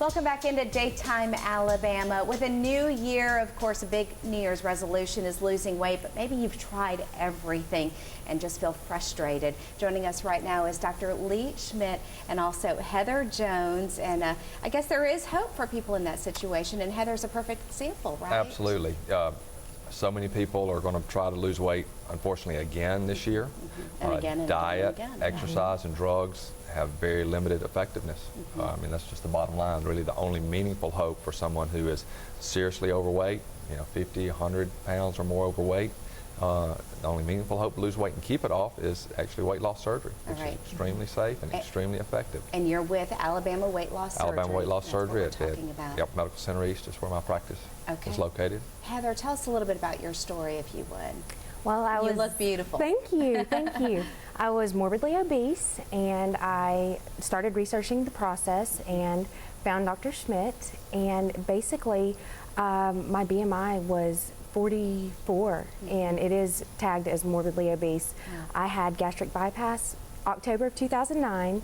Welcome back into Daytime Alabama. With a new year, of course, a big New Year's resolution is losing weight, but maybe you've tried everything and just feel frustrated. Joining us right now is Dr. Lee Schmitt and also Heather Jones. And I guess there is hope for people in that situation, and Heather's a perfect example, right? Absolutely. So many people are going to try to lose weight, unfortunately, again this year. And again and diet, again. exercise, and drugs have very limited effectiveness. I mean, that's just the bottom line. Really, the only meaningful hope for someone who is seriously overweight, 50, 100 pounds or more overweight, the only meaningful hope to lose weight and keep it off is actually weight loss surgery, which is extremely safe and extremely effective. And you're with Alabama Weight Loss Surgery. Alabama Weight Loss Surgery at Medical Center East is where my practice is located. Heather, tell us a little bit about your story, if you would. Well, you look beautiful. Thank you, thank you. I was morbidly obese, and I started researching the process and found Dr. Schmitt, and basically my BMI was 44, and it is tagged as morbidly obese. I had gastric bypass October of 2009,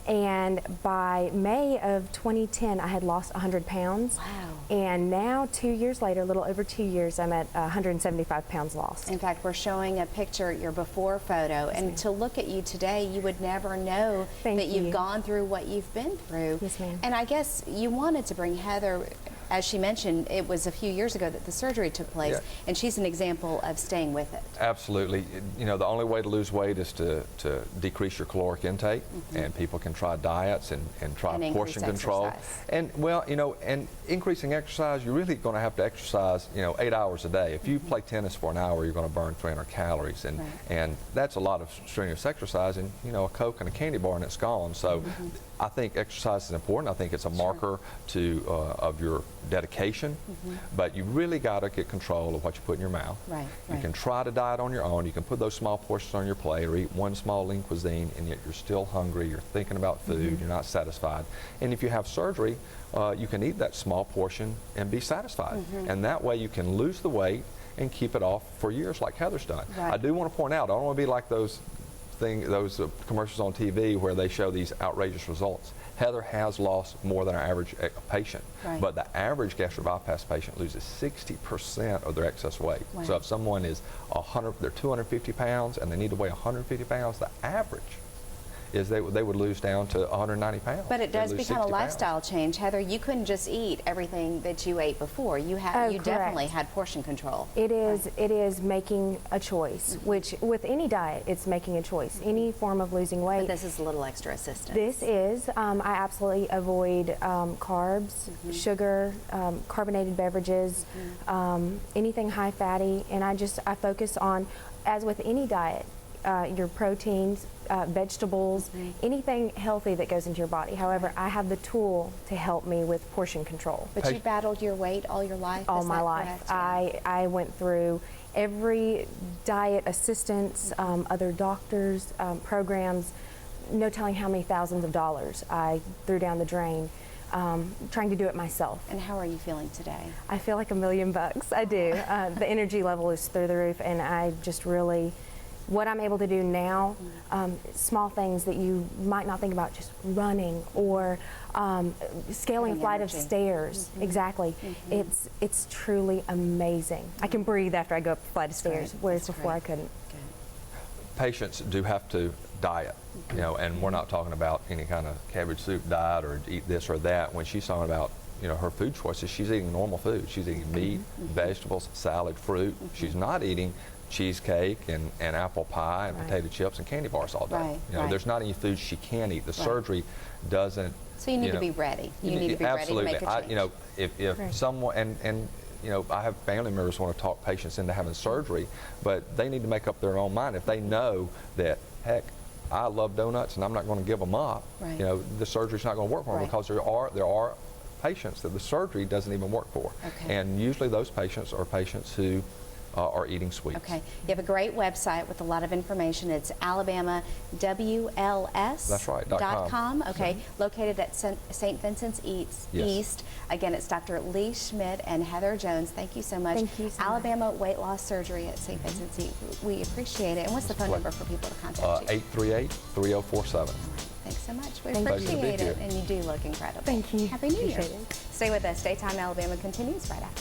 and by May of 2010 I had lost 100 pounds. Wow. And now 2 years later, a little over 2 years, I'm at 175 pounds lost. In fact, we're showing a picture, your before photo, and to look at you today, you would never know that you've gone through what you've been through. Yes, ma'am. And I guess you wanted to bring Heather, as she mentioned, it was a few years ago that the surgery took place, and she's an example of staying with it. Absolutely. The only way to lose weight is to decrease your caloric intake, and people can try diets and try portion control. Exercise. And and increasing exercise, you're really going to have to exercise, 8 hours a day. If you play tennis for an hour, you're going to burn 300 calories, and that's a lot of strenuous exercise, and a Coke and a candy bar and it's gone. So I think exercise is important. I think it's a marker of your dedication, but you really got to get control of what you put in your mouth. You can try to diet on your own. You can put those small portions on your plate or eat one small lean cuisine, and yet you're still hungry, you're thinking about food, you're not satisfied. And if you have surgery, you can eat that small portion and be satisfied. And that way you can lose the weight and keep it off for years like Heather's done. I do want to point out, I don't want to be like those commercials on TV where they show these outrageous results. Heather has lost more than our average patient, but the average gastric bypass patient loses 60% of their excess weight. So if someone is they're 250 pounds and they need to weigh 150 pounds, the average is they would lose down to 190 pounds. But it does become a lifestyle change. Heather, you couldn't just eat everything that you ate before. You definitely had portion control. It is making a choice, which with any diet, it's making a choice. Any form of losing weight. But this is a little extra assistance. This is. I absolutely avoid carbs, sugar, carbonated beverages, anything high fatty, and I focus on, as with any diet, your proteins, vegetables, anything healthy that goes into your body. However, I have the tool to help me with portion control. But you battled your weight all your life? All my life. I went through every diet assistance, other doctors, programs, no telling how many thousands of dollars I threw down the drain. Trying to do it myself. And how are you feeling today? I feel like $1 million. I do. The energy level is through the roof, and I just really, what I'm able to do now, small things that you might not think about, just running or scaling a flight of stairs. Exactly. It's truly amazing. I can breathe after I go up a flight of stairs, whereas before I couldn't. Patients do have to diet, and we're not talking about any kind of cabbage soup diet or eat this or that. When she's talking about her food choices, she's eating normal food. She's eating meat, vegetables, salad, fruit. She's not eating cheesecake and apple pie and potato chips and candy bars all day. There's not any food she can eat. The surgery doesn't. So you need to be ready. You need to be ready to make a change. If someone and I have family members want to talk patients into having surgery, but they need to make up their own mind. If they know that, heck, I love donuts and I'm not going to give them up, the surgery's not going to work for them because there are patients that the surgery doesn't even work for. And usually those patients are patients who are eating sweets. Okay. You have a great website with a lot of information. It's AlabamaWLS. That's right. .com. Okay. Located at St. Vincent's East. Again, it's Dr. Lee Schmitt and Heather Jones. Thank you so much. Thank you so Alabama Weight Loss Surgery at St. Vincent's East. We appreciate it. And what's the phone number for people to contact you? 838-3047. Thanks so much. so much. We Thank you. Pleasure to be appreciate it. here. And you do look incredible. Thank you. Happy New Year. Appreciate it. Stay with us. Daytime Alabama continues right after